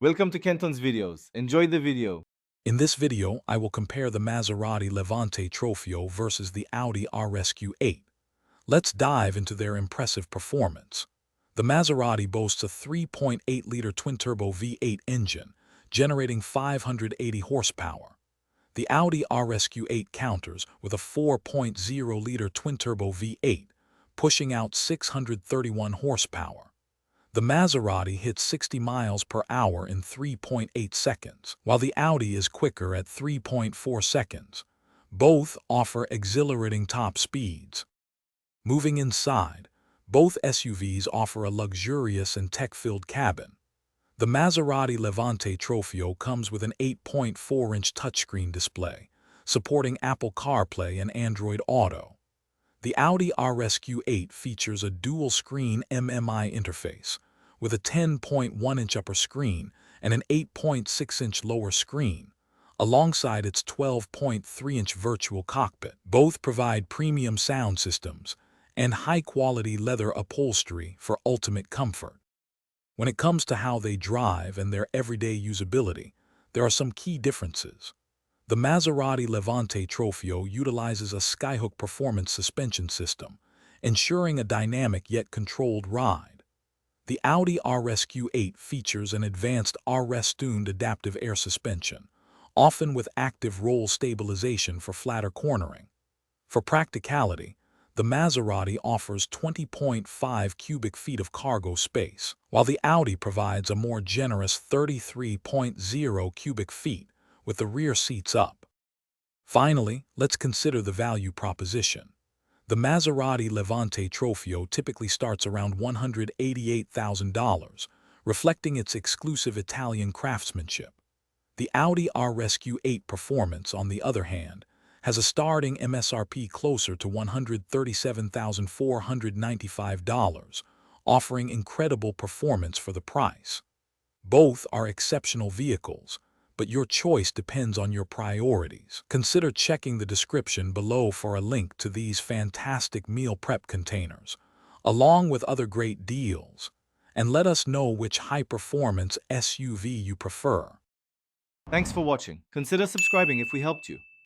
Welcome to Kenton's videos. Enjoy the video. In this video, I will compare the Maserati Levante Trofeo versus the Audi RS Q8. Let's dive into their impressive performance. The Maserati boasts a 3.8-liter twin-turbo V8 engine, generating 580 horsepower. The Audi RS Q8 counters with a 4.0-liter twin-turbo V8, pushing out 631 horsepower. The Maserati hits 60 miles per hour in 3.8 seconds, while the Audi is quicker at 3.4 seconds. Both offer exhilarating top speeds. Moving inside, both SUVs offer a luxurious and tech-filled cabin. The Maserati Levante Trofeo comes with an 8.4-inch touchscreen display, supporting Apple CarPlay and Android Auto. The Audi RS Q8 features a dual-screen MMI interface, with a 10.1-inch upper screen and an 8.6-inch lower screen, alongside its 12.3-inch virtual cockpit. Both provide premium sound systems and high-quality leather upholstery for ultimate comfort. When it comes to how they drive and their everyday usability, there are some key differences. The Maserati Levante Trofeo utilizes a Skyhook performance suspension system, ensuring a dynamic yet controlled ride. The Audi RS Q8 features an advanced RS-tuned adaptive air suspension, often with active roll stabilization for flatter cornering. For practicality, the Maserati offers 20.5 cubic feet of cargo space, while the Audi provides a more generous 33.0 cubic feet with the rear seats up. Finally, let's consider the value proposition. The Maserati Levante Trofeo typically starts around $188,000, reflecting its exclusive Italian craftsmanship. The Audi RS Q8 Performance, on the other hand, has a starting MSRP closer to $137,495, offering incredible performance for the price. Both are exceptional vehicles, but your choice depends on your priorities. Consider checking the description below for a link to these fantastic meal prep containers, along with other great deals, and let us know which high-performance SUV you prefer. Thanks for watching. Consider subscribing if we helped you.